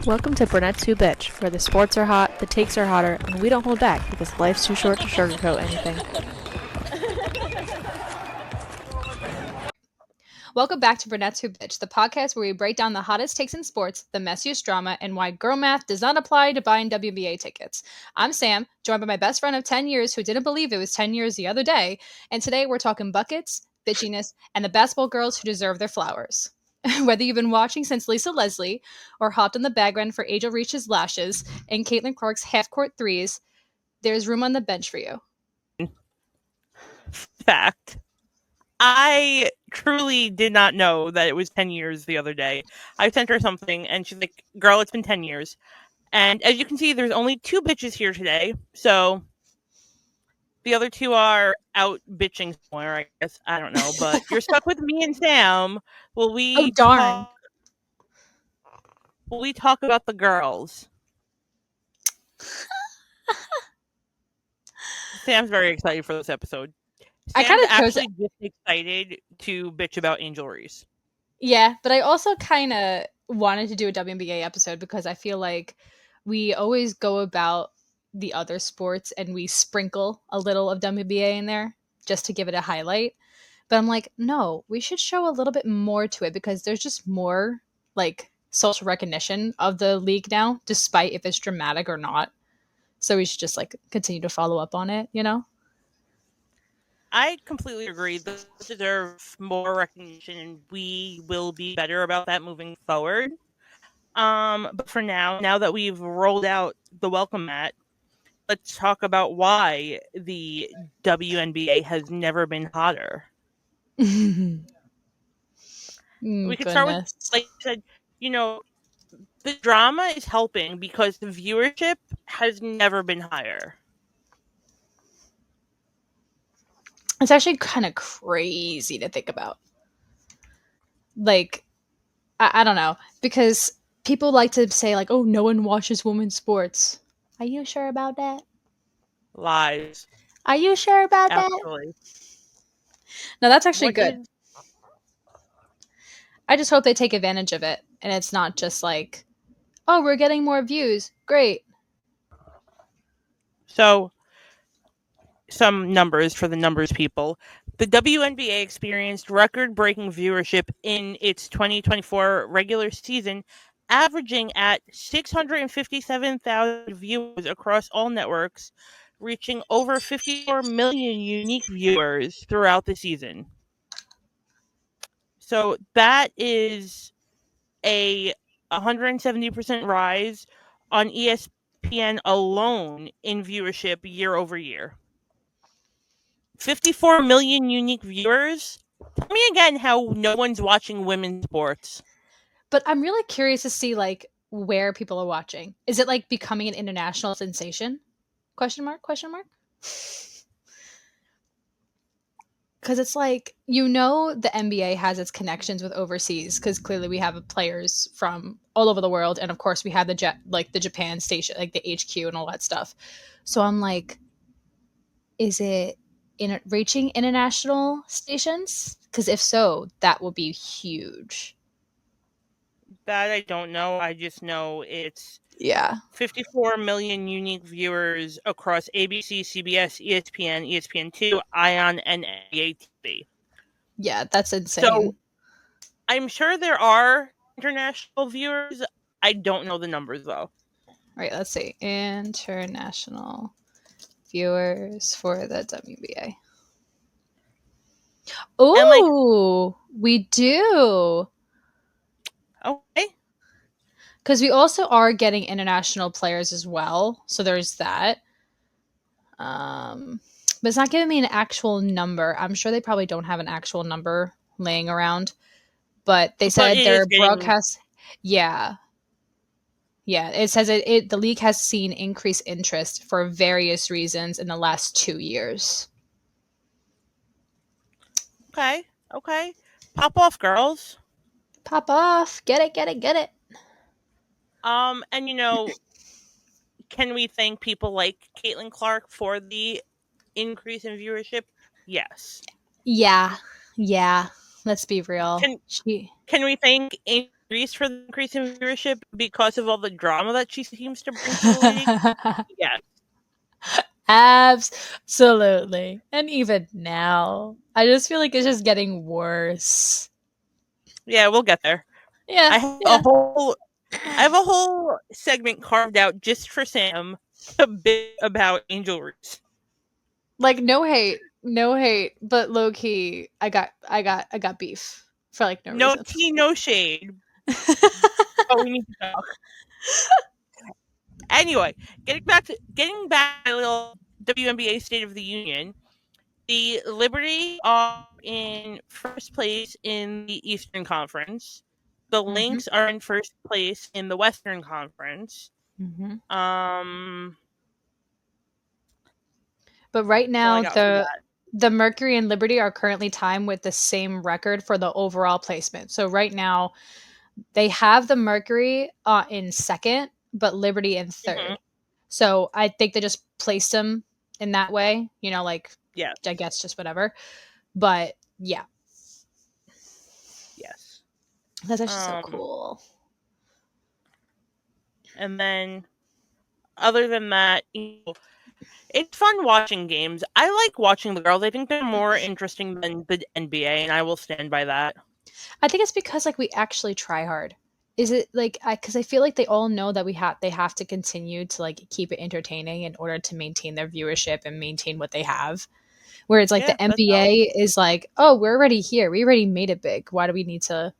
Welcome to Burnett's Who Bitch, where the sports are hot, the takes are hotter, and we don't hold back because life's too short to sugarcoat anything. Welcome back to Burnett's Who Bitch, the podcast where we break down the hottest takes in sports, the messiest drama, and why girl math does not apply to buying WNBA tickets. I'm Sam, joined by my best friend of 10 years who didn't believe it was 10 years the other day, and today we're talking buckets, bitchiness, and the basketball girls who deserve their flowers. Whether you've been watching since Lisa Leslie or hopped on the background for Angel Reese's lashes and Caitlin Clark's half-court threes, there's room on the bench for you. Fact. I truly did not know that it was 10 years the other day. I sent her something and she's like, girl, it's been 10 years. And as you can see, there's only 2 bitches here today. So the other 2 are out bitching somewhere, I guess. I don't know. But you're stuck with me and Sam. Will we darn. talk about the girls? Sam's very excited for this episode. Sam's actually just excited to bitch about Angel Reese. Yeah, but I also kind of wanted to do a WNBA episode because I feel like we always go about the other sports and we sprinkle a little of WNBA in there just to give it a highlight. But I'm like, no, we should show a little bit more to it because there's just more like social recognition of the league now, despite if it's dramatic or not. So we should just like continue to follow up on it, you know? I completely agree. They deserve more recognition, and we will be better about that moving forward. But for now that we've rolled out the welcome mat, let's talk about why the WNBA has never been hotter. We could start with, like you said, the drama is helping because the viewership has never been higher. It's actually kind of crazy to think about. Like, I don't know, because people like to say, like, oh, no one watches women's sports. Are you sure about that? Lies. Are you sure about Absolutely. that? No, that's actually good. I just hope they take advantage of it, and it's not just like, oh, we're getting more views. Great. So, some numbers for the numbers people. The WNBA experienced record-breaking viewership in its 2024 regular season, averaging at 657,000 viewers across all networks, reaching over 54 million unique viewers throughout the season. So that is a 170% rise on ESPN alone in viewership year over year. 54 million unique viewers. Tell me again how no one's watching women's sports. But I'm really curious to see like where people are watching. Is it like becoming an international sensation? Question mark? Because it's like, the NBA has its connections with overseas because clearly we have players from all over the world. And of course we have the Japan station, like the HQ and all that stuff. So I'm like, is it reaching international stations? Because if so, that will be huge. That I don't know. I just know it's 54 million unique viewers across ABC, CBS, ESPN, ESPN2, ION, and NBA TV. Yeah, that's insane. So I'm sure there are international viewers. I don't know the numbers though. All right, let's see. International viewers for the WNBA. Oh, we do. Okay. Because we also are getting international players as well. So there's that. But it's not giving me an actual number. I'm sure they probably don't have an actual number laying around. But they said their broadcast... Yeah. Yeah, it says the league has seen increased interest for various reasons in the last 2 years. Okay. Pop off, girls. Pop off. Get it. And can we thank people like Caitlin Clark for the increase in viewership? Yes. Yeah. Let's be real. Can we thank Angel Reese for the increase in viewership because of all the drama that she seems to bring to the league? Yes. Absolutely. And even now, I just feel like it's just getting worse. Yeah, we'll get there. Yeah. I have a whole segment carved out just for Sam to bit about Angel Reese. Like no hate, but low key, I got beef for like no No reason. tea, no shade. But we need to talk. Anyway, getting back to my little WNBA State of the Union. The Liberty are in first place in the Eastern Conference. The Lynx are in first place in the Western Conference. But right That's all I now, got for that. the Mercury and Liberty are currently tied with the same record for the overall placement. So right now, they have the Mercury in second, but Liberty in third. So I think they just placed them in that way, like Yes. I guess just whatever. But yeah, Yes. that's actually so cool. And then, other than that, it's fun watching games. I like watching the girls. I think they're more interesting than the NBA, and I will stand by that. I think it's because like we actually try hard. Is it like because I feel like they all know that they have to continue to like keep it entertaining in order to maintain their viewership and maintain what they have. Whereas like the NBA is like, oh, we're already here. We already made it big. Why do we need to,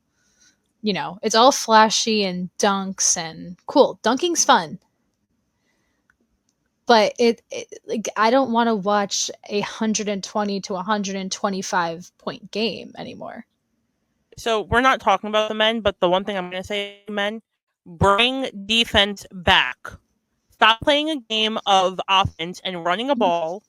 it's all flashy and dunks and cool. Dunking's fun. But it like I don't want to watch a 120 to 125 point game anymore. So we're not talking about the men, but the one thing I'm going to say, men, bring defense back. Stop playing a game of offense and running a ball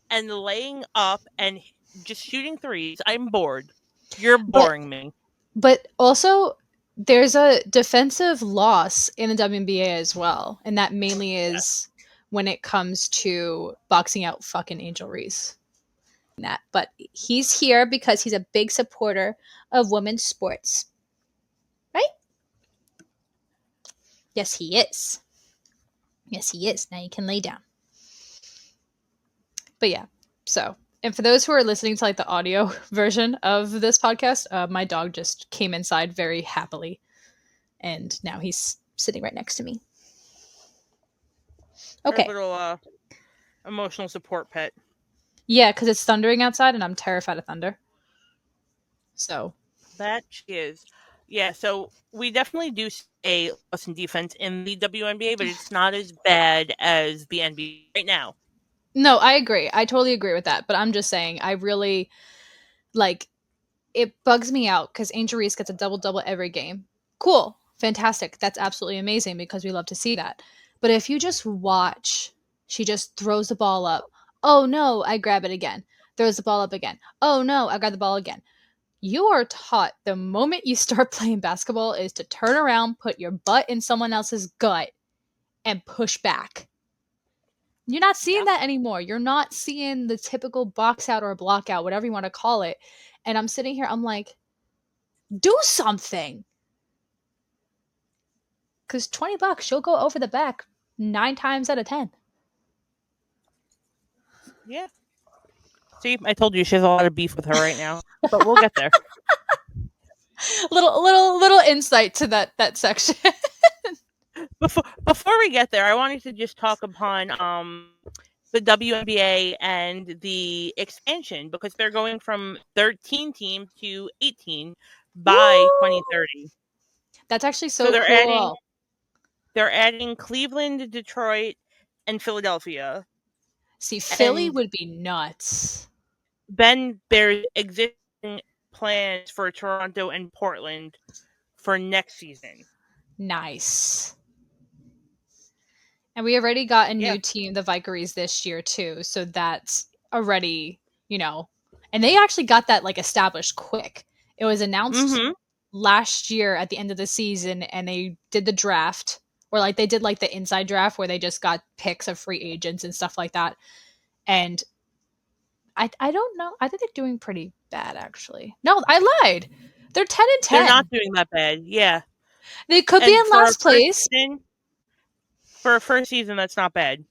and laying up and just shooting threes. I'm bored. You're boring me. But also, there's a defensive loss in the WNBA as well, and that mainly is when it comes to boxing out fucking Angel Reese. But he's here because he's a big supporter of women's sports, right? Yes, he is. Yes, he is. Now you can lay down. But yeah, so. And for those who are listening to like the audio version of this podcast, my dog just came inside very happily. And now he's sitting right next to me. Okay. Our little emotional support pet. Yeah, because it's thundering outside and I'm terrified of thunder. So. That she is. Yeah, so we definitely do a loss in defense in the WNBA, but it's not as bad as the NBA right now. No, I agree. I totally agree with that. But I'm just saying, I really, like, it bugs me out because Angel Reese gets a double-double every game. Cool. Fantastic. That's absolutely amazing because we love to see that. But if you just watch, she just throws the ball up. Oh, no, I grab it again. Throws the ball up again. Oh, no, I grab the ball again. You are taught the moment you start playing basketball is to turn around, put your butt in someone else's gut, and push back. You're not seeing that anymore. You're not seeing the typical box out or block out, whatever you want to call it. And I'm sitting here, I'm like, do something. Because $20, you'll go over the back 9 times out of 10. Yeah. See, I told you she has a lot of beef with her right now, but we'll get there. little insight to that section. Before we get there, I wanted to just talk upon the WNBA and the expansion because they're going from 13 teams to 18 by 2030. That's actually so they're cool. They're adding Cleveland, Detroit, and Philadelphia. See, Philly would be nuts. Then there's existing plans for Toronto and Portland for next season. Nice. And we already got a new team, the Bueckers, this year too. So that's already, and they actually got that like established quick. It was announced last year at the end of the season, and they did the draft, or like they did like the inside draft where they just got picks of free agents and stuff like that. And I don't know. I think they're doing pretty bad actually. No, I lied. They're 10-10. They're not doing that bad. Yeah. They could be And in last place. for a first season, that's not bad.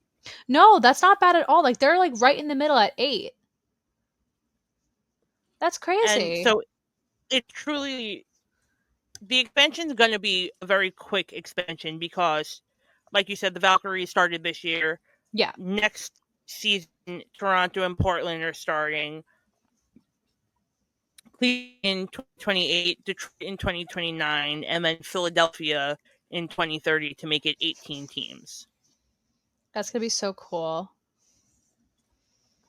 No, that's not bad at all. Like they're like right in the middle at 8. That's And crazy. so it truly, the expansion is going to be a very quick expansion because, like you said, the Valkyries started this year. Yeah. Next season, Toronto and Portland are starting. Cleveland in 2028, Detroit in 2029, and then Philadelphia in 2030 to make it 18 teams. That's going to be so cool.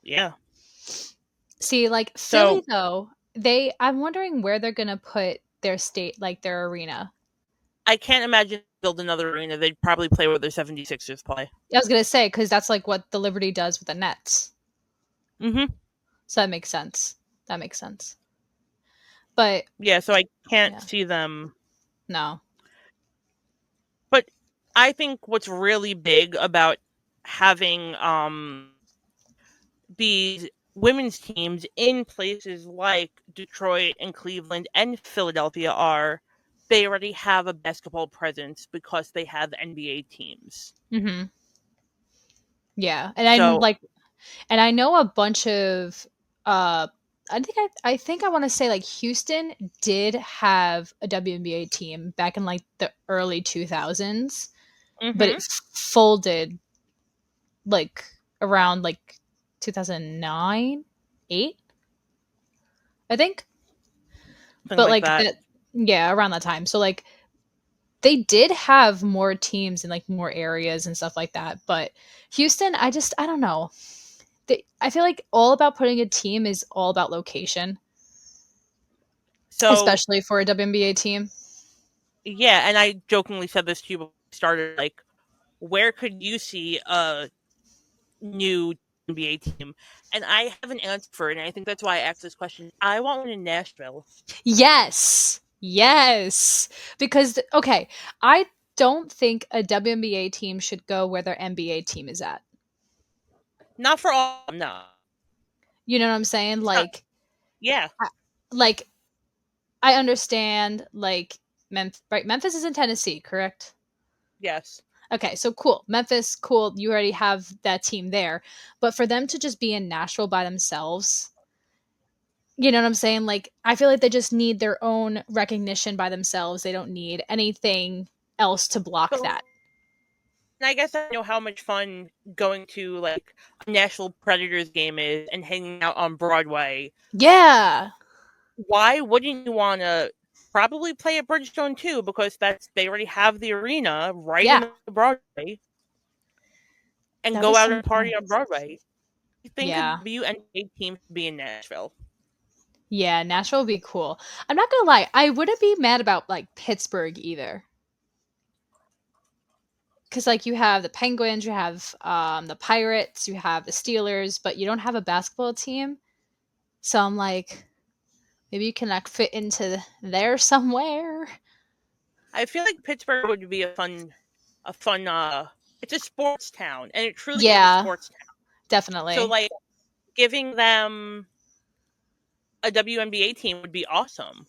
Yeah. See, like Philly though, I'm wondering where they're going to put their their arena. I can't imagine build another arena. They'd probably play where the 76ers play. I was going to say cuz that's like what the Liberty does with the Nets. Mhm. So that makes sense. But yeah, so I can't see them. No. But I think what's really big about having these women's teams in places like Detroit and Cleveland and Philadelphia are they already have a basketball presence because they have NBA teams. Mhm. Yeah, and I know a bunch of I think I want to say like Houston did have a WNBA team back in like the early 2000s, but it folded like around like 2009, 8, I think. Something But like like that. yeah, around that time. So like they did have more teams in like more areas and stuff like that, but Houston, I don't know. I feel like all about putting a team is all about location, So especially for a WNBA team. yeah, and I jokingly said this to you before we started, like, where could you see a new NBA team? And I have an answer for it, and I think that's why I asked this question. I want one in Nashville. Yes. Yes. Because okay, I don't think a WNBA team should go where their NBA team is at. Not for all, no. You know what I'm saying? Like Yeah. like I understand like Memphis is in Tennessee, correct? Yes. Okay, so cool. Memphis, cool. You already have that team there. But for them to just be in Nashville by themselves, you know what I'm saying? Like, I feel like they just need their own recognition by themselves. They don't need anything else to block But that. and I guess I know how much fun going to like a Nashville Predators game is and hanging out on Broadway. Yeah. Why wouldn't you want to probably play at Bridgestone too? Because they already have the arena right in Yeah. the Broadway, and That'd be go out so and party on nice. Broadway. You think a Yeah. WNBA team should be in Nashville? Yeah, Nashville would be cool. I'm not gonna lie, I wouldn't be mad about like Pittsburgh either. Cause like you have the Penguins, you have the Pirates, you have the Steelers, but you don't have a basketball team. So I'm like, maybe you can like fit into there somewhere. I feel like Pittsburgh would be a fun. It's a sports town, and it truly is a Yeah, sports town. So definitely. like giving them a WNBA team would be awesome.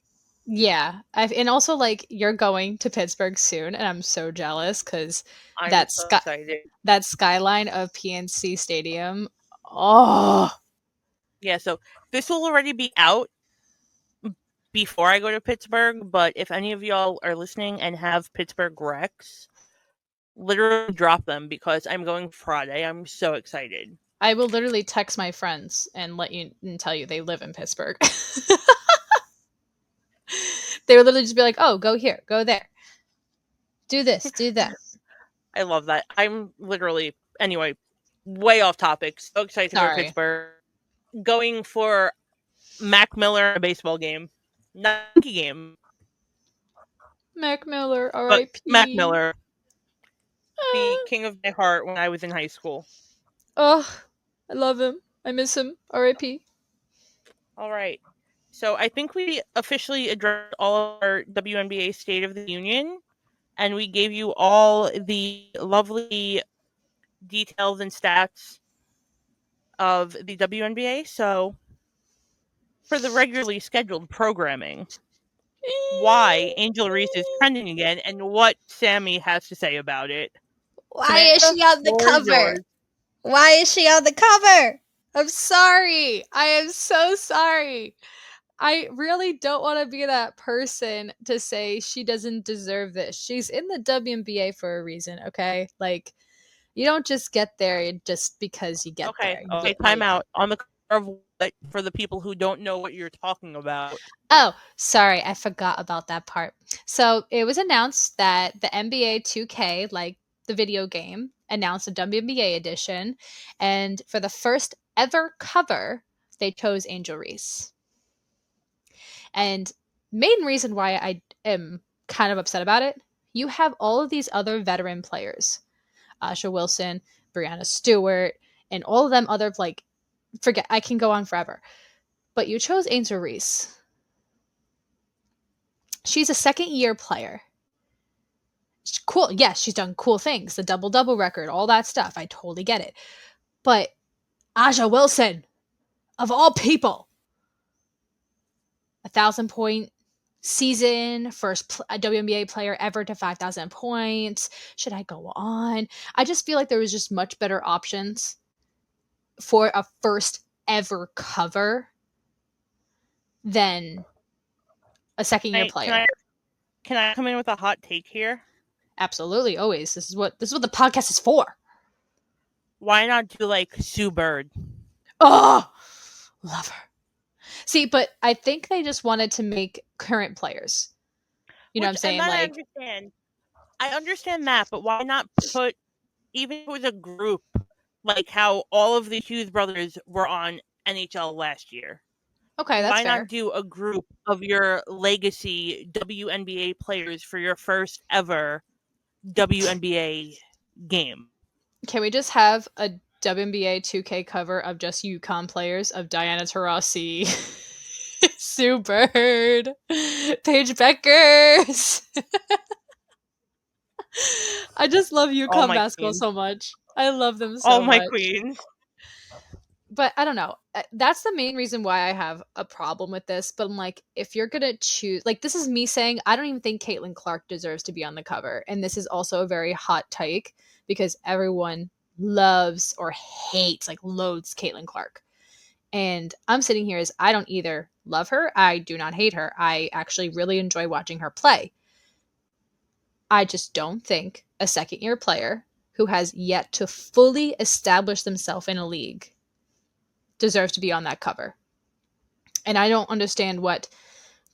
Yeah, and also like you're going to Pittsburgh soon, and I'm so jealous because I'm so excited. that skyline of PNC Stadium. Oh, Yeah, so this will already be out before I go to Pittsburgh, but if any of y'all are listening and have Pittsburgh Recs, literally drop them because I'm going Friday. I'm so excited. I will literally text my friends and let you and tell you they live in Pittsburgh. They would literally just be like, "Oh, go here, go there, do this, do that." I love that. I'm literally anyway, way off topic. So excited to go to Sorry, Pittsburgh. Going for Mac Miller a baseball game. Not a hockey game, Mac Miller, but Mac R.I.P. Miller, the king of my heart when I was in high school. Oh, I love him. I miss him. R.I.P. All right. So I think we officially addressed all of our WNBA State of the Union, and we gave you all the lovely details and stats of the WNBA. So for the regularly scheduled programming, why Angel Reese is trending again and what Sammy has to say about it. Why is Samantha, she on the floor is cover? yours. Why is she on the cover? I'm sorry. I am so sorry. I really don't want to be that person to say she doesn't deserve this. She's in the WNBA for a reason, okay? Like, you don't just get there just because you get Okay, there. okay, time out. On the cover of what, for the people who don't know what you're talking about. Oh, sorry, I forgot about that part. So it was announced that the NBA 2K, like the video game, announced a WNBA edition, and for the first ever cover, they chose Angel Reese. And main reason why I am kind of upset about it, you have all of these other veteran players, Asha Wilson, Brianna Stewart, and all of them other like forget I can go on forever. But you chose Angel Reese. She's a second year player. Cool. Yes, she's done cool things. The double double record, all that stuff. I totally get it. But Aja Wilson, of all people, 1,000-point season, first WNBA player ever to 5,000 points. Should I go on? I just feel like there was just much better options for a first ever cover than a second year player. Can I come in with a hot take here? Absolutely, always. This is what the podcast is for. Why not do like Sue Bird? Oh, love her. See, but I think they just wanted to make current players. You know what I'm saying? Like, I understand that, but why not put, even if it was a group, like how all of the Hughes brothers were on NHL last year? okay, that's Why fair. not do a group of your legacy WNBA players for your first ever WNBA game? Can we just have a WNBA 2K cover of just UConn players of Diana Taurasi, Sue Bird, Paige Bueckers? I just love All UConn my basketball queens. so much. I love them so All my much. queens. But I don't know. That's the main reason why I have a problem with this. But I'm like, if you're gonna choose, like, this is me saying I don't even think Caitlin Clark deserves to be on the cover, and this is also a very hot take because everyone loves or hates, like, loathes Caitlin Clark. And I'm sitting here as I don't either love her, I do not hate her. I actually really enjoy watching her play. I just don't think a second year player who has yet to fully establish themselves in a league deserves to be on that cover. And I don't understand what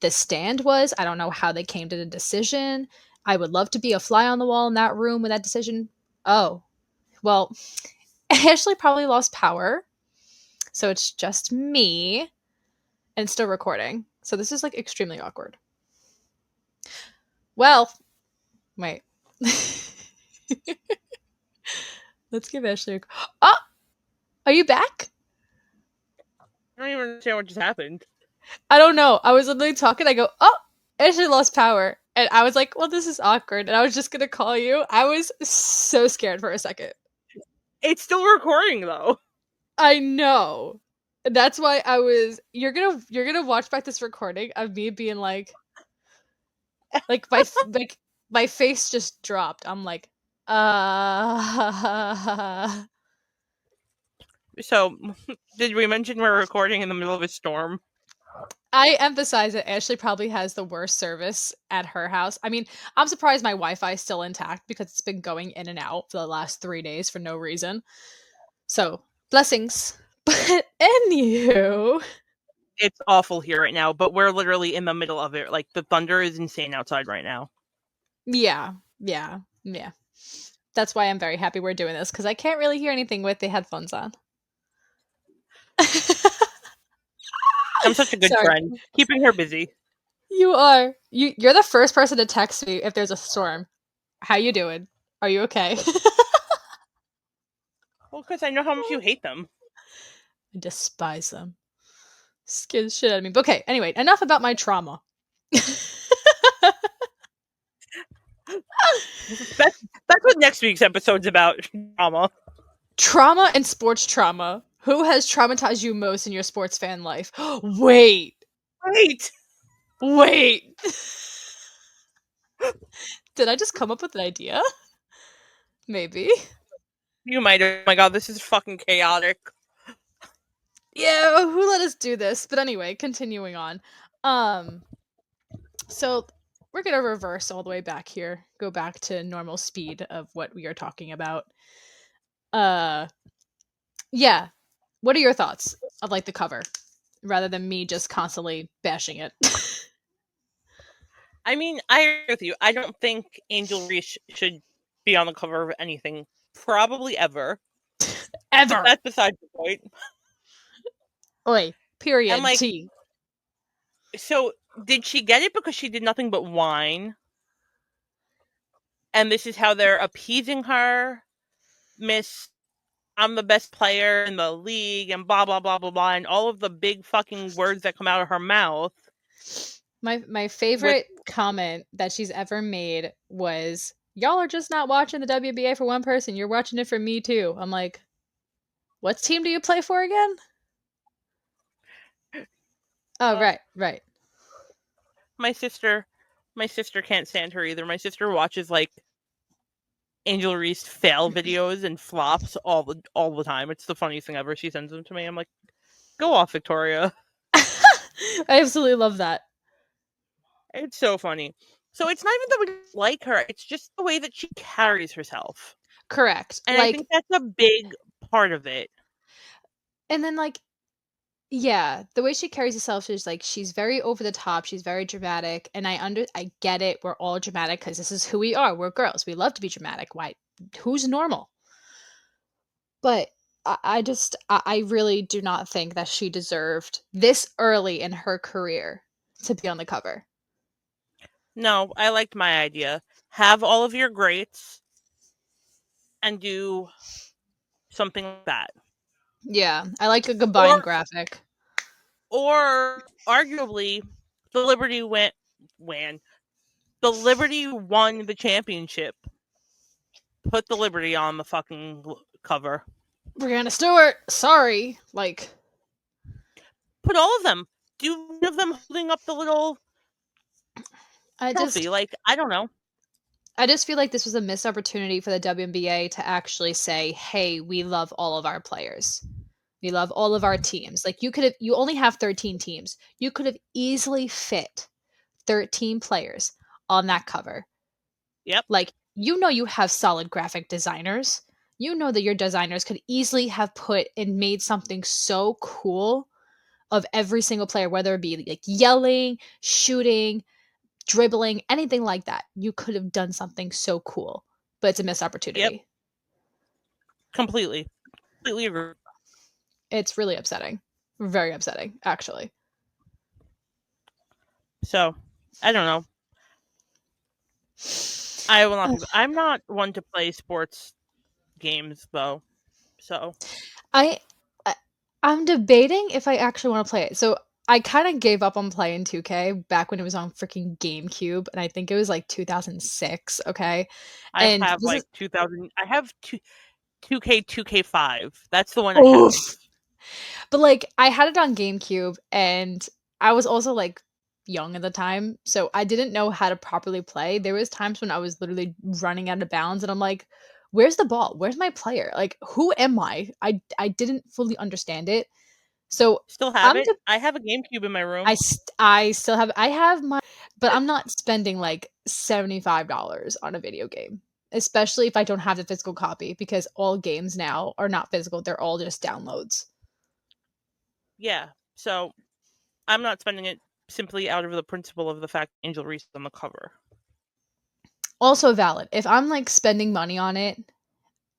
the stand was. I don't know how they came to the decision. I would love to be a fly on the wall in that room with that decision. Oh, well, Ashley probably lost power. So it's just me and it's still recording. So this is like extremely awkward. Well, wait. Let's give Ashley a. Oh! Are you back? I don't even understand what just happened. I don't know. I was literally talking. I go, oh, Ashley lost power. And I was like, well, this is awkward. And I was just going to call you. I was so scared for a second. It's still recording though. I know. That's why I was. You're gonna watch back this recording of me being like my face just dropped. I'm like, So, did we mention we're recording in the middle of a storm? I emphasize that Ashley probably has the worst service at her house. I mean, I'm surprised my Wi-Fi is still intact because it's been going in and out for the last 3 days for no reason. So, blessings. But anywho, It's awful here right now, but we're literally in the middle of it. Like, the thunder is insane outside right now. yeah. That's why I'm very happy we're doing this because I can't really hear anything with the headphones on. I'm such a good friend, keeping her busy. You are. You're the first person to text me if there's a storm. How you doing? Are you okay? Well, because I know how much you hate them. I despise them. Scares shit out of me. But okay, anyway, enough about my trauma. That's what next week's episode's about. Trauma. Trauma and sports trauma. Who has traumatized you most in your sports fan life? Wait. Wait. Did I just come up with an idea? Maybe. You might have. Oh my god, this is fucking chaotic. Yeah, who let us do this? But anyway, continuing on. So we're gonna reverse all the way back here. Go back to normal speed of what we are talking about. Yeah. What are your thoughts of like the cover? Rather than me just constantly bashing it. I mean, I agree with you. I don't think Angel Reese should be on the cover of anything, probably ever. But Ever. that's beside the point. Oi. Period. And like, T. so did she get it because she did nothing but whine? And this is how they're appeasing her, Miss I'm the best player in the league, and blah blah blah blah blah, and all of the big fucking words that come out of her mouth. My favorite comment that she's ever made was, "Y'all are just not watching the WNBA for one person. You're watching it for me too." I'm like, what team do you play for again? Oh, right. My sister can't stand her either. My sister watches like Angel Reese fail videos and flops all the time. It's the funniest thing ever. She sends them to me. I'm like, go off, Victoria. I absolutely love that. It's so funny. So it's not even that we don't like her. It's just the way that she carries herself. Correct. And I think that's a big part of it. And then yeah, the way she carries herself is like she's very over the top, she's very dramatic, and I get it. We're all dramatic because this is who we are. We're girls. We love to be dramatic. Why? Who's normal? But I really do not think that she deserved this early in her career to be on the cover. No, I liked my idea. Have all of your greats and do something like that. Yeah, I like a combined graphic. Or arguably, the Liberty won the championship. Put the Liberty on the fucking cover. Brianna Stewart, sorry. Put all of them. Do one of them holding up the little trophy. I don't know. I just feel like this was a missed opportunity for the WNBA to actually say, "Hey, we love all of our players. We love all of our teams." Like you only have 13 teams. You could have easily fit 13 players on that cover. Yep. You have solid graphic designers. You know that your designers could easily have put and made something so cool of every single player, whether it be like yelling, shooting, dribbling, anything like that. You could have done something so cool, but it's a missed opportunity. Yep. Completely agree. It's really upsetting. Very upsetting, actually. So, I don't know. I will not. I'm not one to play sports games though. So, I'm debating if I actually want to play it. So I kind of gave up on playing 2K back when it was on freaking GameCube, and I think it was like 2006. Okay, I and have 2000. I have 2K 2K5. That's the one I oof. have. But I had it on GameCube, and I was also young at the time, so I didn't know how to properly play. There was times when I was literally running out of bounds, and I'm like, "Where's the ball? Where's my player? Who am I?" I didn't fully understand it. So still have it. I have a GameCube in my room. I still have. I have my, but I'm not spending $75 on a video game, especially if I don't have the physical copy, because all games now are not physical; they're all just downloads. Yeah, so I'm not spending it simply out of the principle of the fact Angel Reese is on the cover. Also valid. If I'm spending money on it,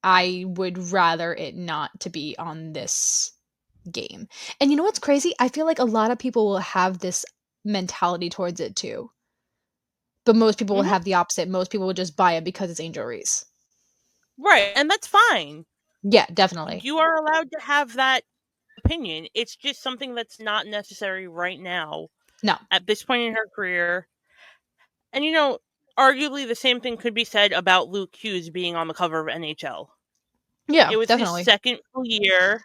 I would rather it not to be on this game. And you know what's crazy? I feel like a lot of people will have this mentality towards it too. But most people will have the opposite. Most people will just buy it because it's Angel Reese. Right, and that's fine. Yeah, definitely. You are allowed to have that opinion. It's just something that's not necessary right now. No. At this point in her career. And arguably the same thing could be said about Luke Hughes being on the cover of NHL. Yeah, it was definitely his second full year.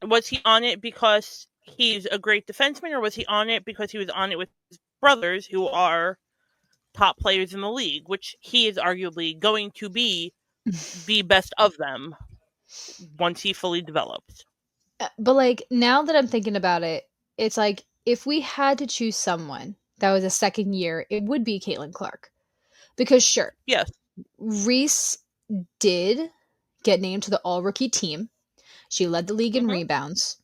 Was he on it because he's a great defenseman, or was he on it because he was on it with his brothers, who are top players in the league, which he is arguably going to be the best of them once he fully develops. But like now that I'm thinking about it, it's like if we had to choose someone that was a second year, it would be Caitlin Clark. Because sure, Yes. Reese did get named to the all rookie team. She led the league in Mm-hmm. rebounds,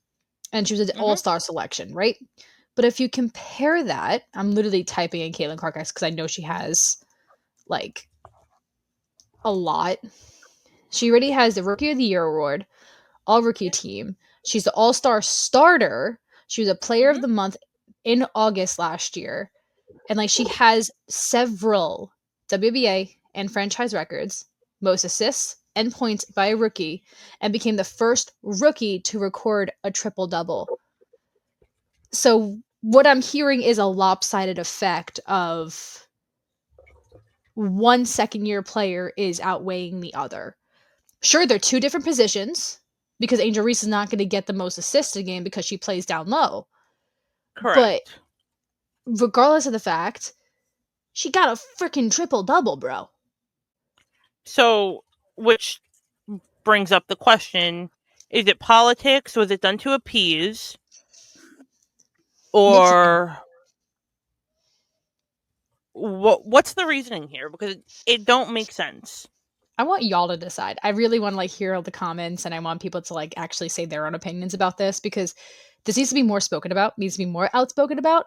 and she was an Mm-hmm. all-star selection, right? But if you compare that, I'm literally typing in Caitlin Clark because I know she has like a lot. She already has the Rookie of the Year award, all rookie team. She's the all-star starter. She was a player of Mm-hmm. the month in August last year. And like she has several WNBA and franchise records, most assists and points by a rookie, and became the first rookie to record a triple double. So what I'm hearing is a lopsided effect of one second year player is outweighing the other. Sure, they're two different positions because Angel Reese is not going to get the most assists a game because she plays down low. But Correct. regardless of the fact, she got a freaking triple double, bro. So, which brings up the question, is it politics? Was it done to appease? Or what's the reasoning here? Because it don't make sense. I want y'all to decide. I really want to like hear all the comments, and I want people to like actually say their own opinions about this because this needs to be more spoken about, needs to be more outspoken about.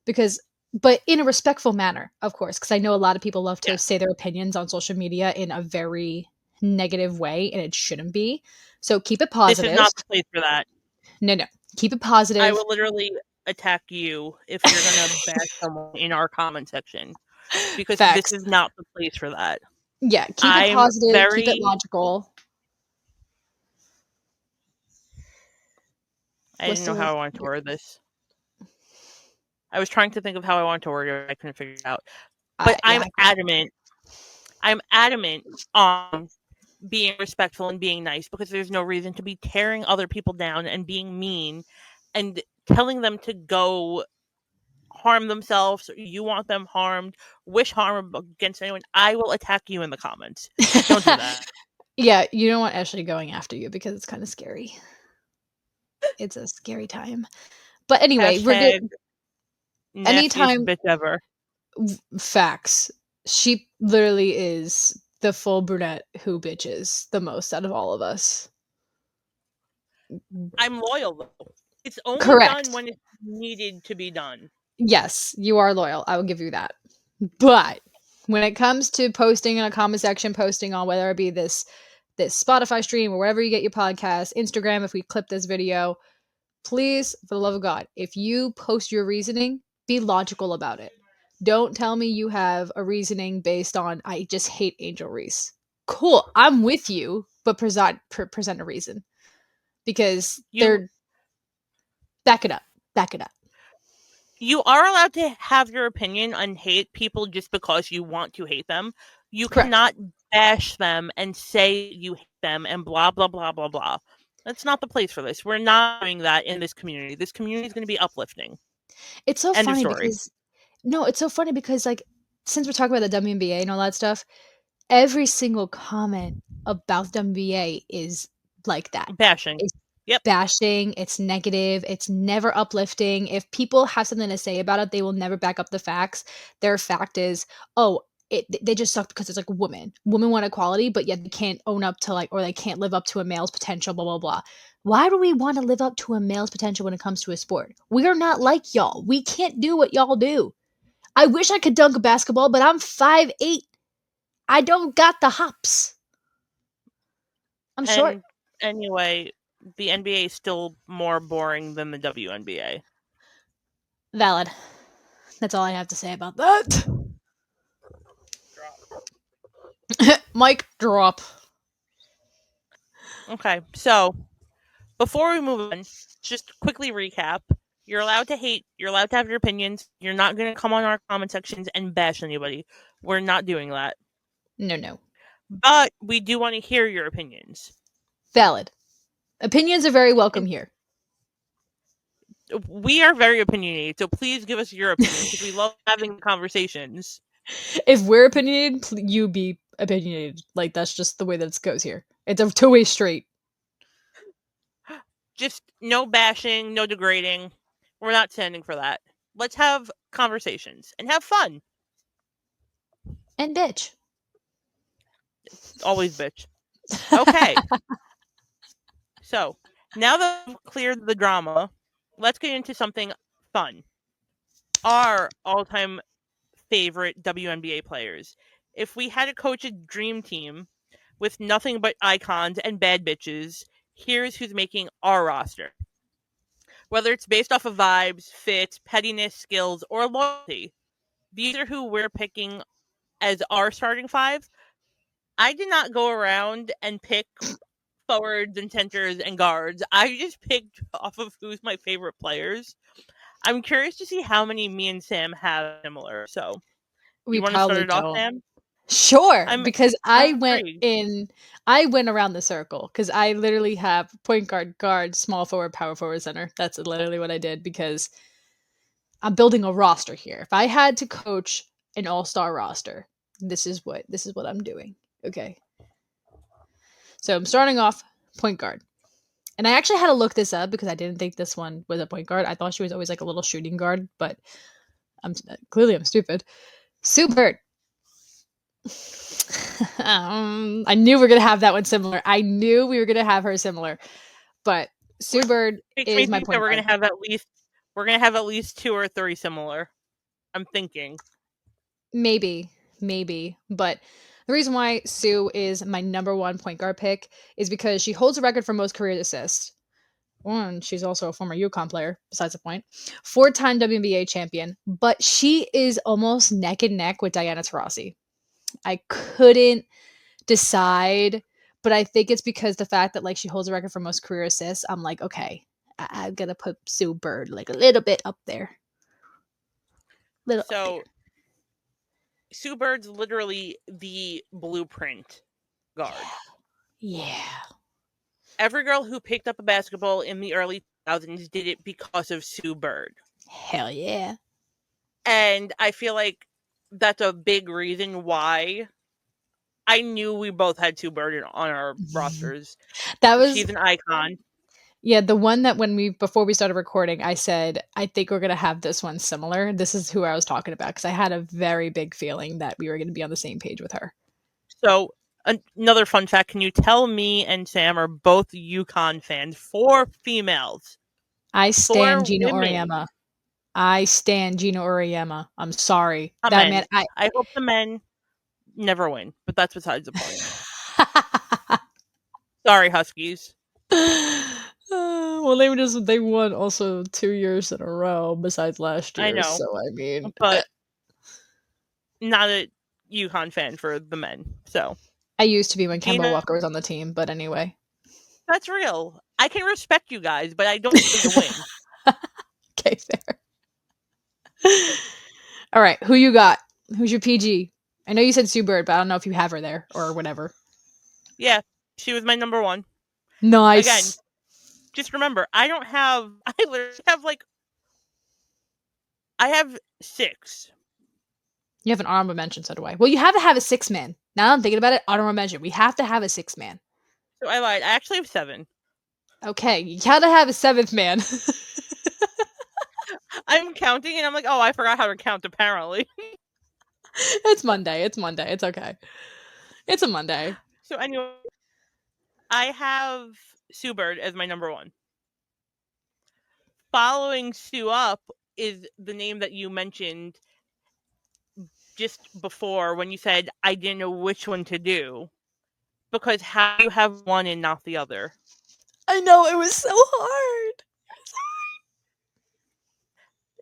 Because, but in a respectful manner, of course, because I know a lot of people love to say their opinions on social media in a very negative way, and it shouldn't be. So keep it This positive. is not the place for that. No, keep it positive. I will literally attack you if you're going to bash someone in our comment section. Because Facts. this is not the place for that. Yeah, keep it positive, keep it logical. I didn't know how I wanted to word this. I was trying to think of how I wanted to word it. I couldn't figure it out. But I'm adamant. I'm adamant on being respectful and being nice because there's no reason to be tearing other people down and being mean and telling them to go harm themselves. You want them harmed, wish harm against anyone. I will attack you in the comments. Don't do that. Yeah, you don't want Ashley going after you because it's kind of scary. It's a scary time. But anyway, we're good. Anytime bitch ever. Facts. She literally is the full brunette who bitches the most out of all of us. I'm loyal though. It's only Correct. done when it's needed to be done. Yes, you are loyal. I will give you that. But when it comes to posting in a comment section, posting on whether it be this Spotify stream or wherever you get your podcast, Instagram, if we clip this video, please, for the love of God, if you post your reasoning, be logical about it. Don't tell me you have a reasoning based on, I just hate Angel Reese. Cool, I'm with you, but present a reason. Because they're... Back it up. You are allowed to have your opinion and hate people just because you want to hate them. You cannot bash them and say you hate them and blah, blah, blah, blah, blah. That's not the place for this. We're not doing that in this community. This community is going to be uplifting. It's so funny because... No, it's so funny because, like, since we're talking about the WNBA and all that stuff, every single comment about the WNBA is like that. Bashing. It's bashing, it's negative, it's never uplifting. If people have something to say about it, they will never back up the facts. Their fact is, they just suck because it's like women want equality, but yet they can't own up to like, or they can't live up to a male's potential, blah blah blah. Why do we want to live up to a male's potential when it comes to a sport? We are not like y'all. We can't do what y'all do. I wish I could dunk a basketball, but I'm 5'8". I don't got the hops. I'm short. Anyway, the NBA is still more boring than the WNBA. Valid. That's all I have to say about that. Mic drop. Okay, so before we move on, just quickly recap. You're allowed to hate. You're allowed to have your opinions. You're not going to come on our comment sections and bash anybody. We're not doing that. No. But we do want to hear your opinions. Valid. Opinions are very welcome here. We are very opinionated, so please give us your opinion because we love having conversations. If we're opinionated, you be opinionated. Like, that's just the way that it goes here. It's a two-way street. Just no bashing, no degrading. We're not standing for that. Let's have conversations and have fun. And bitch. Always bitch. Okay. So, now that we've cleared the drama, let's get into something fun. Our all-time favorite WNBA players. If we had to coach a dream team with nothing but icons and bad bitches, here's who's making our roster. Whether it's based off of vibes, fit, pettiness, skills, or loyalty, these are who we're picking as our starting five. I did not go around and pick forwards and centers and guards. I just picked off of who's my favorite players. I'm curious to see how many me and Sam have similar. So, We you want to start probably it off, don't. Sam? Sure, I'm because I'm intrigued. I went around the circle because I literally have point guard, guard, small forward, power forward, center. That's literally what I did because I'm building a roster here. If I had to coach an all-star roster, this is what I'm doing. Okay. So I'm starting off point guard. And I actually had to look this up because I didn't think this one was a point guard. I thought she was always like a little shooting guard, but I'm stupid. Sue Bird. I knew we were gonna have that one similar. I knew we were gonna have her similar, but Sue Bird Makes me is my think that point guard. we're gonna have at least 2 or 3 similar. I'm thinking. Maybe, but the reason why Sue is my number one point guard pick is because she holds a record for most career assists. One, she's also a former UConn player, besides the point. 4-time WNBA champion, but she is almost neck and neck with Diana Taurasi. I couldn't decide, but I think it's because the fact that like she holds a record for most career assists. I'm like, okay, I'm gonna put Sue Bird like a little bit up there, So, Sue Bird's literally the blueprint guard. Yeah. Every girl who picked up a basketball in the early 2000s did it because of Sue Bird. Hell yeah. And I feel like that's a big reason why I knew we both had Sue Bird on our rosters. That was She's an icon. Yeah, the one that before we started recording, I said, I think we're gonna have this one similar. This is who I was talking about because I had a very big feeling that we were gonna be on the same page with her. So, another fun fact, can you tell me and Sam are both UConn fans? 4 females. I 4 stand Gina women. Oriema. I stand Gina Oriema. I'm sorry. Not That men. man, I hope the men never win, but that's besides the point. Sorry, Huskies. well, they won also 2 years in a row besides last year. I know, So I mean, but not a UConn fan for the men. So I used to be when Kemba Gina, Walker was on the team, but anyway. that's real. I can respect you guys, but I don't want them to win. Okay, fair. All right, who you got? Who's your PG? I know you said Sue Bird, but I don't know if you have her there or whatever. Yeah, she was my number one. Nice. Again, just remember, I literally have I have 6. You have an honorable mention, so do I. Well, you have to have a 6-man. Now that I'm thinking about it, honorable mention. We have to have a 6-man. So I lied. I actually have 7. Okay, you gotta have a 7th man. I'm counting and I'm like, oh, I forgot how to count apparently. It's Monday. It's okay. It's a Monday. So anyway, I have Sue Bird as my number 1. Following Sue up is the name that you mentioned just before when you said I didn't know which one to do. Because how do you have one and not the other? I know, it was so hard.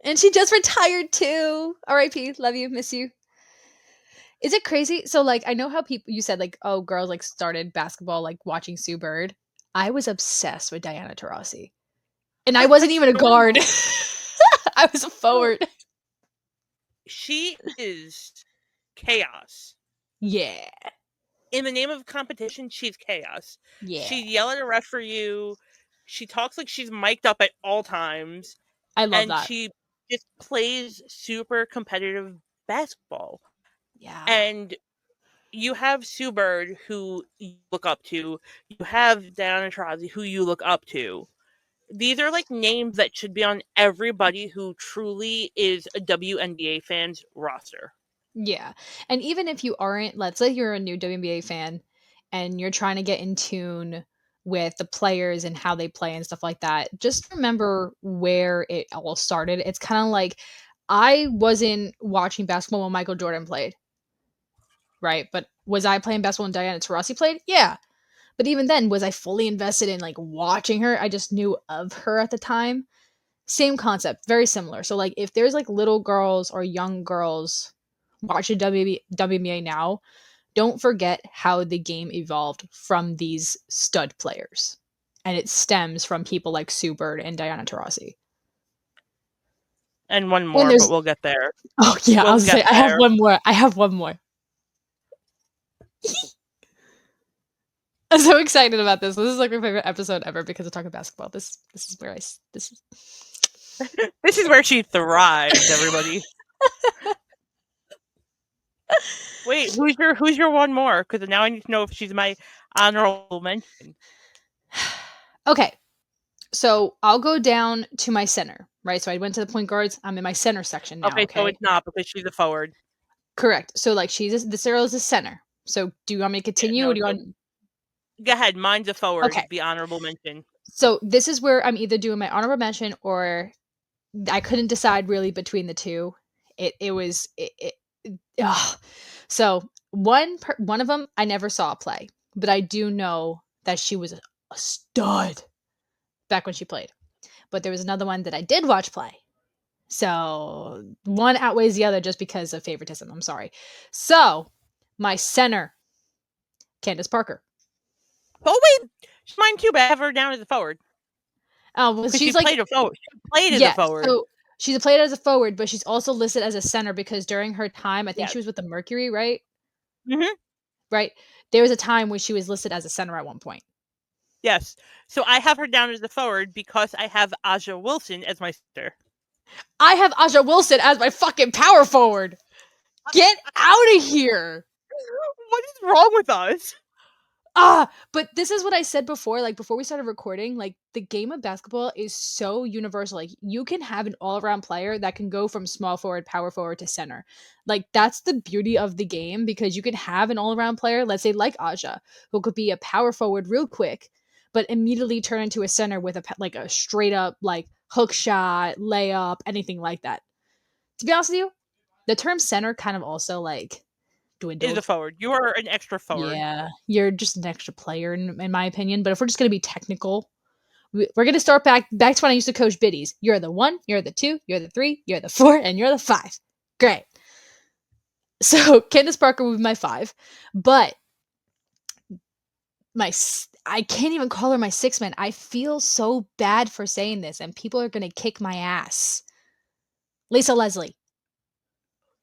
And she just retired too. R.I.P. Love you. Miss you. Is it crazy? So like I know how you said like, oh, girls like started basketball like watching Sue Bird. I was obsessed with Diana Taurasi. And I wasn't even a guard. I was a forward. She is chaos. Yeah. In the name of competition, she's chaos. Yeah. She'd yell at a ref for you. She talks like she's mic'd up at all times. I love and that. she just plays super competitive basketball. Yeah. And you have Sue Bird, who you look up to. You have Diana Taurasi, who you look up to. These are like names that should be on everybody who truly is a WNBA fan's roster. Yeah. And even if you aren't, let's say you're a new WNBA fan and you're trying to get in tune with the players and how they play and stuff like that, just remember where it all started. It's kind of like I wasn't watching basketball when Michael Jordan played, right? But was I playing basketball when Diana Taurasi played? Yeah. But even then, was I fully invested in like watching her? I just knew of her at the time. Same concept, very similar. So like if there's like little girls or young girls watching WNBA now, don't forget how the game evolved from these stud players. And it stems from people like Sue Bird and Diana Taurasi. And one And more, but there's we'll get there. oh yeah, I We'll was gonna get say I have there. one more. I have one more. I'm so excited about this. This is like my favorite episode ever because of talking basketball. This is where this is This is where she thrives, everybody. Wait, who's your one more? Because now I need to know if she's my honorable mention. okay. So I'll go down to my center, right? So I went to the point guards. I'm in my center section now. Okay, so Okay, it's not because she's a forward. correct. So like this girl is a center. So do you want me to Yeah, continue or no. do you So want? go ahead. Mine's a forward. Okay. The honorable mention. So this is where I'm either doing my honorable mention or I couldn't decide really between the two. It was ugh. So one of them I never saw play, but I do know that she was a stud back when she played. But there was another one that I did watch play. So one outweighs the other just because of favoritism. I'm sorry. So my center, Candace Parker. Oh wait, mine too. But I have her down as a forward Oh, well, because she's she like played a forward. She played as a yeah. forward. So she's played as a forward, but she's also listed as a center because during her time, I think Yes. she was with the Mercury, right? Mm-hmm. Right. There was a time when she was listed as a center at one point. Yes. So I have her down as a forward because I have Aja Wilson as my sister. I have Aja Wilson as my fucking power forward. Get out of here. What is wrong with us? But this is what I said before, like before we started recording, like the game of basketball is so universal. Like you can have an all-around player that can go from small forward, power forward to center. Like that's the beauty of the game because you can have an all-around player, let's say like Aja, who could be a power forward real quick, but immediately turn into a center with like a straight up like hook shot, layup, anything like that. To be honest with you, the term center kind of also like Is a dwindled. forward. You are an extra forward. Yeah, you're just an extra player in my opinion. But if we're just gonna be technical, we're gonna start back to when I used to coach biddies. You're the 1, you're the 2, you're the 3, you're the 4, and you're the 5. Great. So Candace Parker would be my 5, but I can't even call her my 6 man. I feel so bad for saying this, and people are gonna kick my ass. Lisa Leslie.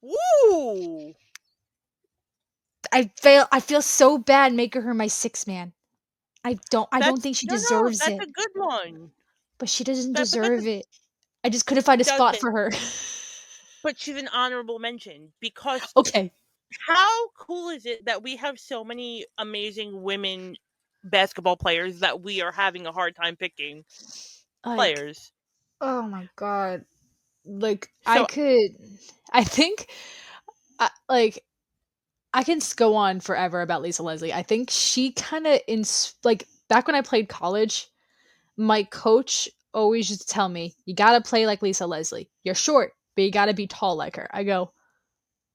Woo! I feel so bad making her my 6 man. I don't think she No, deserves that's it. a good one. But she doesn't But that's deserve it. I just couldn't find a spot doesn't. for her. But she's an honorable mention because Okay. how cool is it that we have so many amazing women basketball players that we are having a hard time picking Like, players? oh my god. Like, So I think, like, I can go on forever about Lisa Leslie. I think she kind of, like, back when I played college, my coach always used to tell me, you gotta play like Lisa Leslie. You're short, but you gotta be tall like her. I go,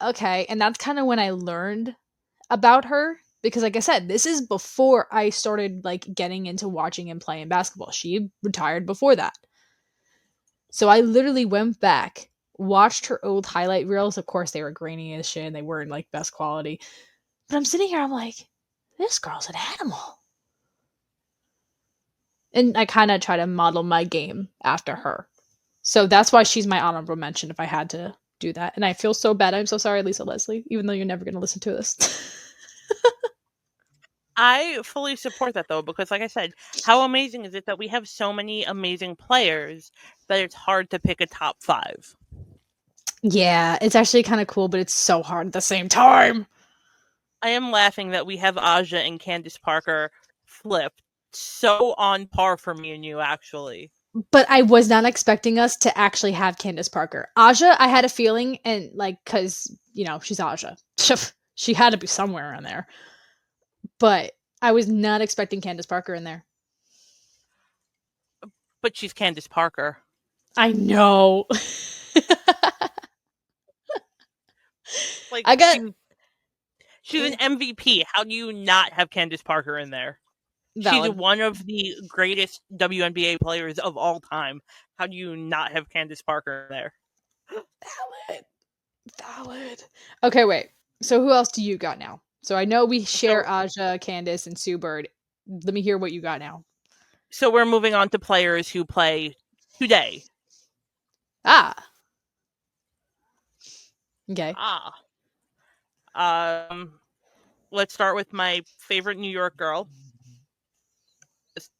okay. And that's kind of when I learned about her because like I said, this is before I started like getting into watching and playing basketball. She retired before that. So I literally went back, watched her old highlight reels. Of course, they were grainy as shit and they weren't like best quality. But I'm sitting here, I'm like, this girl's an animal. And I kind of try to model my game after her. So that's why she's my honorable mention if I had to do that. And I feel so bad. I'm so sorry, Lisa Leslie, even though you're never going to listen to this. I fully support that though, because like I said, how amazing is it that we have so many amazing players that it's hard to pick a top 5? Yeah, it's actually kind of cool, but it's so hard at the same time. I am laughing that we have Aja and Candace Parker flipped so on par for me and you, actually. But I was not expecting us to actually have Candace Parker. Aja, I had a feeling, and like, because, she's Aja. She had to be somewhere in there. But I was not expecting Candace Parker in there. But she's Candace Parker. I know. Like, I got she's an MVP. How do you not have Candace Parker in there? She's valid. one of the greatest WNBA players of all time. How do you not have Candace Parker in there? Valid. Okay, wait. So who else do you got now? So I know we share Aja, Candace, and Sue Bird. Let me hear what you got now. So we're moving on to players who play today. Ah. Okay. Let's start with my favorite New York girl.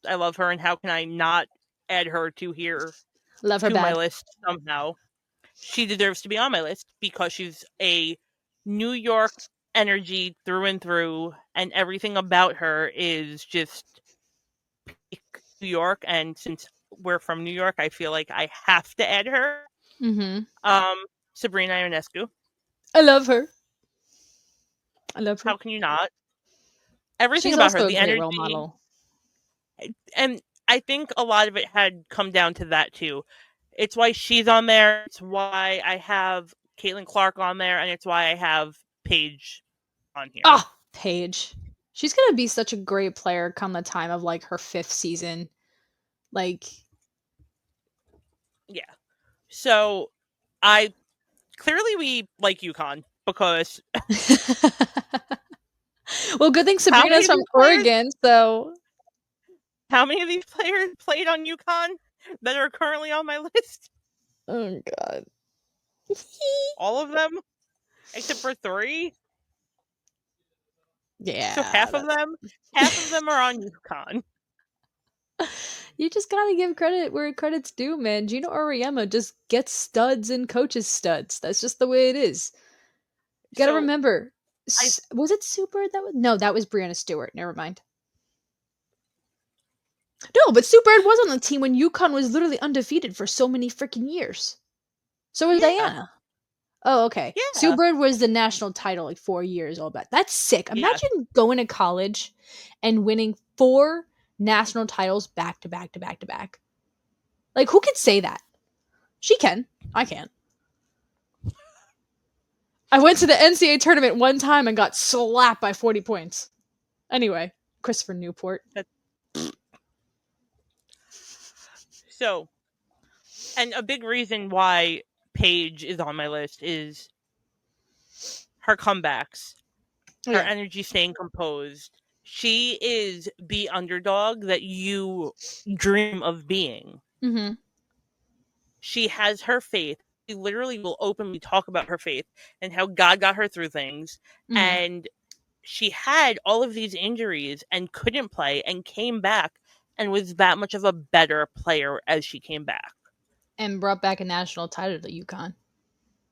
I love her, and how can I not add her to Love her my bad. list somehow? She deserves to be on my list because she's a New York energy through and through, and everything about her is just New York. And since we're from New York, I feel like I have to add her. Mm-hmm. Sabrina Ionescu. I love her. I love her. How can you not? Everything She's about her, also a the great energy, role model. and I think a lot of it had come down to that too. It's why she's on there. It's why I have Caitlin Clark on there, and it's why I have Paige on here. Ah, Paige. She's gonna be such a great player come the time of like her 5th season. Like, yeah. So I clearly we like UConn because well, good thing how many Sabrina's of from these players? Oregon, so How many of these players played on UConn that are currently on my list? oh god. All of them, except for 3. So Yeah, half of them are on UConn. you just gotta give credit where credit's due, man. Gino Auriemma just gets studs and coaches studs. That's just the way it is. You gotta So remember, I was it Super? That was Brianna Stewart. Never mind. No, but Sue Bird was on the team when UConn was literally undefeated for so many freaking years. So was yeah Diana. Oh, okay. Sue yeah Bird was the national title like 4 years all that. That's sick. yeah. Imagine going to college and winning 4 national titles back to back to back to back. Like, who could say that? She can. I can't. I went to the NCAA tournament one time and got slapped by 40 points. Anyway, Christopher Newport. So, and a big reason why Paige is on my list is her comebacks, her energy staying composed. She is the underdog that you dream of being. Mm-hmm. She has her faith. She literally will openly talk about her faith and how God got her through things. Mm-hmm. And she had all of these injuries and couldn't play and came back and was that much of a better player as she came back. And brought back a national title to UConn.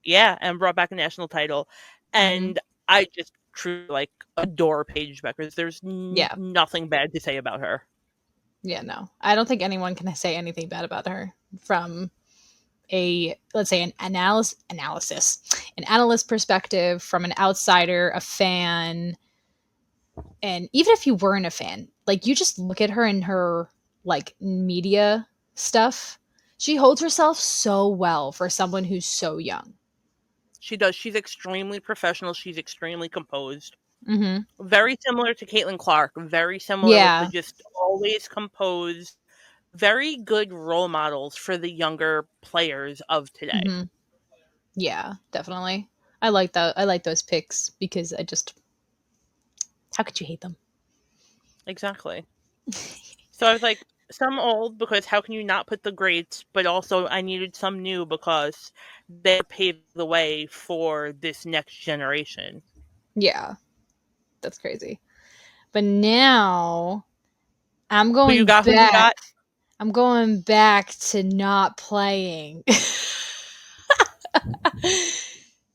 Yeah, and brought back a national title. And I just truly adore Paige Bueckers. There's nothing bad to say about her. Yeah, no. I don't think anyone can say anything bad about her from let's say an analyst perspective, from an outsider, a fan. And even if you weren't a fan, like, you just look at her and her like media stuff, she holds herself so well for someone who's so young. She does. She's extremely professional. She's extremely composed. Mm-hmm. Very similar to Caitlin Clark. Very similar with the just always composed, very good role models for the younger players of today. Mm-hmm. Yeah, definitely. I like that. I like those picks because how could you hate them? Exactly. So I was like, some old because how can you not put the greats, but also I needed some new because they paved the way for this next generation. Yeah, that's crazy. But now I'm Who you going got? Who you back. got? I'm going back to not playing.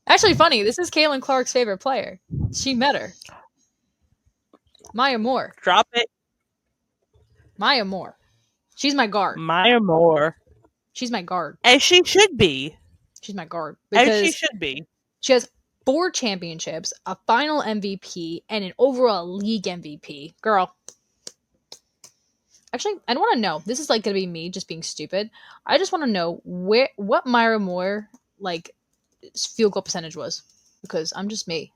Actually, funny. This is Caitlin Clark's favorite player. She met her. Maya Moore. Drop it. Maya Moore. She's my guard. Maya Moore. She's my guard. As she should be. She's my guard. As she Because should be. she has 4 championships, a final MVP, and an overall league MVP. Girl. Actually, I don't want to know. This is like going to be me just being stupid. I just want to know what Maya Moore, like, field goal percentage was. Because I'm just me.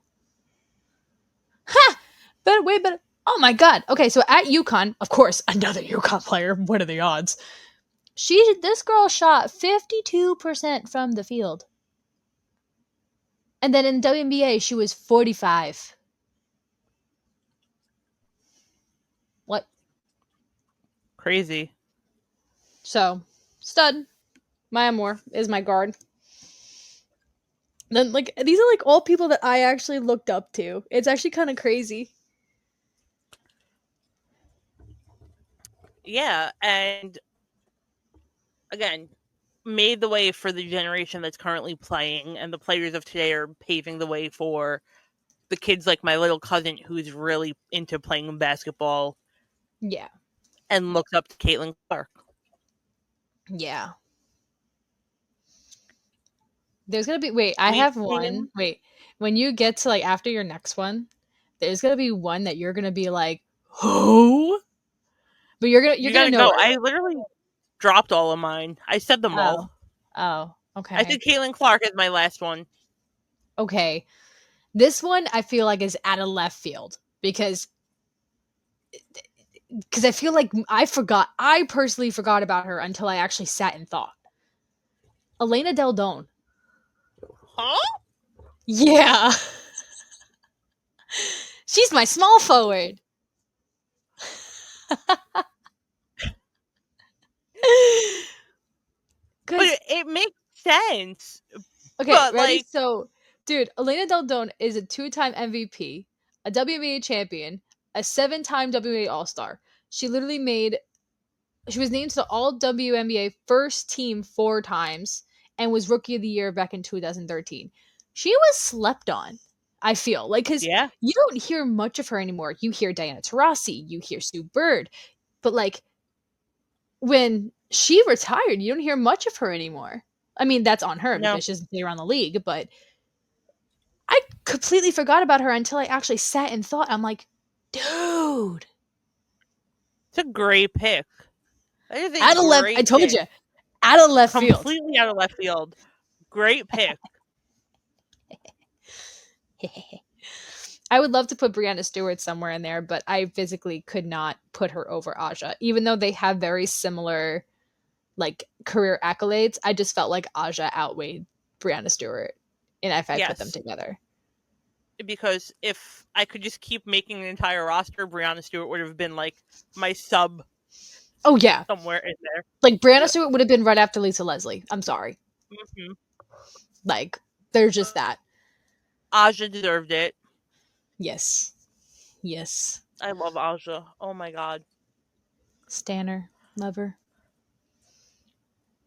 Ha! Better, way better. Oh my god. Okay, so at UConn, of course, another UConn player. What are the odds? This girl shot 52% from the field. And then in WNBA, she was 45. What? Crazy. So, stud. Maya Moore is my guard. Then, like, these are, like, all people that I actually looked up to. It's actually kind of crazy. Yeah, and again, made the way for the generation that's currently playing, and the players of today are paving the way for the kids like my little cousin who's really into playing basketball. Yeah. And looks up to Caitlin Clark. Yeah. There's gonna be I have one. Wait, when you get to, like, after your next one, there's gonna be one that you're gonna be like, who? But you're gonna know go. her. I literally dropped all of mine. I said them all. Oh, okay. I said Caitlin Clark is my last one. Okay. This one I feel like is out of left field because I feel like I personally forgot about her until I actually sat and thought. Elena Del Don. Huh? Yeah. She's my small forward. But it makes sense. Okay, but, ready? like, So, dude, Elena Del Don is a 2-time MVP, a WNBA champion, a 7-time WNBA All-Star. She was named to the All WNBA first team 4 times and was Rookie of the Year back in 2013. She was slept on, I feel. Like, because yeah. you don't hear much of her anymore. You hear Diana Taurasi, you hear Sue Bird, but, like, when she retired, you don't hear much of her anymore. I mean, that's on her because she doesn't stay around the league, but I completely forgot about her until I actually sat and thought. I'm like, dude. It's a great pick. Out of left, I told you. Out of left field. Completely out of left field. Great pick. I would love to put Breanna Stewart somewhere in there, but I physically could not put her over Aja. Even though they have very similar, like, career accolades, I just felt like Aja outweighed Breanna Stewart. And if I put them together. Because if I could just keep making an entire roster, Breanna Stewart would have been, like, my sub. Oh, yeah. Somewhere in there. Like, Breanna Stewart would have been right after Lisa Leslie. I'm sorry. Mm-hmm. Like, there's just that. Aja deserved it. Yes. Yes. I love Aja. Oh, my God. Stanner. Lover.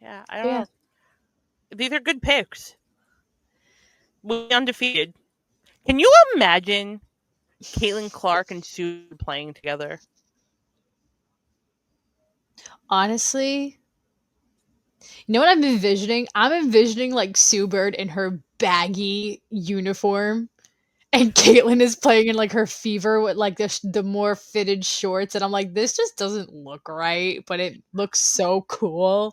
Yeah, I don't know. These are good picks. We undefeated. Can you imagine Caitlin Clark and Sue playing together? Honestly, you know what I'm envisioning? I'm envisioning, like, Sue Bird in her baggy uniform, and Caitlin is playing in, like, her fever with, like, the more fitted shorts, and I'm like, this just doesn't look right, but it looks so cool.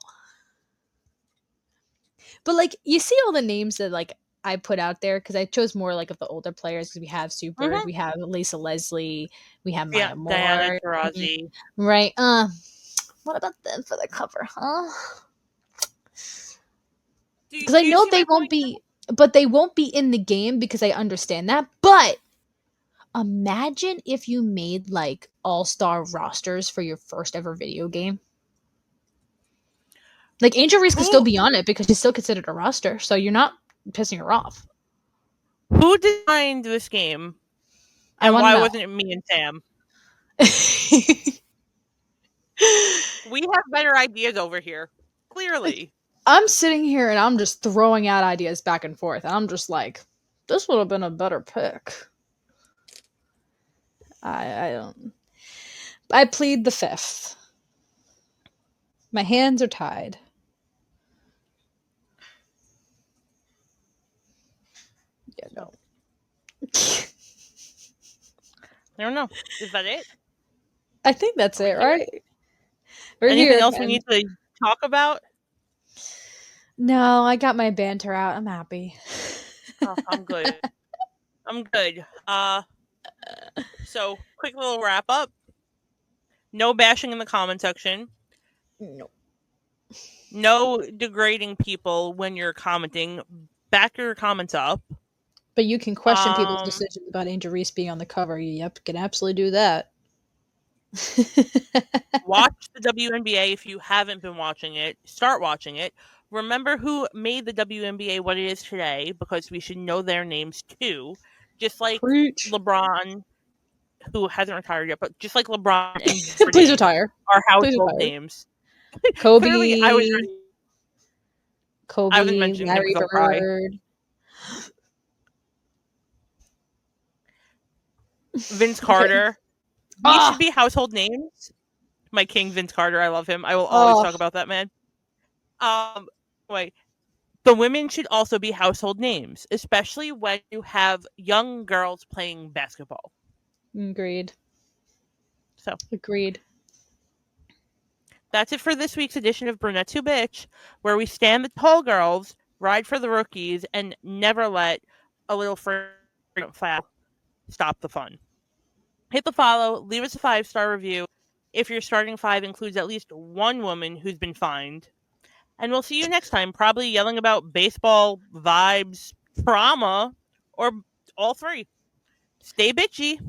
But, like, you see all the names that, like, I put out there because I chose more, like, of the older players because we have Sue Bird, we have Lisa Leslie, we have Maya Moore, Diana Taurasi. right? What about them for the cover, huh? Because I know they won't be, but they won't be in the game because I understand that. But imagine if you made, like, all-star rosters for your first ever video game. Like, Angel Reese could still be on it because she's still considered a roster, so you're not pissing her off. Who designed this game? And why wasn't it me and Sam? We have better ideas over here. Clearly. I'm sitting here and I'm just throwing out ideas back and forth. And I'm just like, this would have been a better pick. I don't. I plead the fifth. My hands are tied. Yeah, no. I don't know. Is that it? I think that's it, right? We're Anything here, else we man. need to talk about? No, I got my banter out. I'm happy. Oh, I'm good. I'm good. So quick little wrap up. No bashing in the comment section. No. No degrading people when you're commenting. Back your comments up. But you can question people's decisions about Angel Reese being on the cover. Yep, can absolutely do that. Watch the WNBA if you haven't been watching it. Start watching it. Remember who made the WNBA what it is today, because we should know their names too. Just like Preach. LeBron, who hasn't retired yet, but just like LeBron and Please Jordan retire. are Please household retire. names. Kobe. Clearly, I was ready. Kobe. I was mentioning him Larry because I'll cry. Bird. Vince Carter. Okay. These should be household names. My king, Vince Carter. I love him. I will always talk about that man. Wait. The women should also be household names, especially when you have young girls playing basketball. Agreed. So, agreed. That's it for this week's edition of Brunettes Who Bitch, where we stand the tall girls, ride for the rookies, and never let a little freedom foul stop the fun. Hit the follow, leave us a 5-star review if your starting five includes at least one woman who's been fined. And we'll see you next time, probably yelling about baseball, vibes, trauma, or all three. Stay bitchy.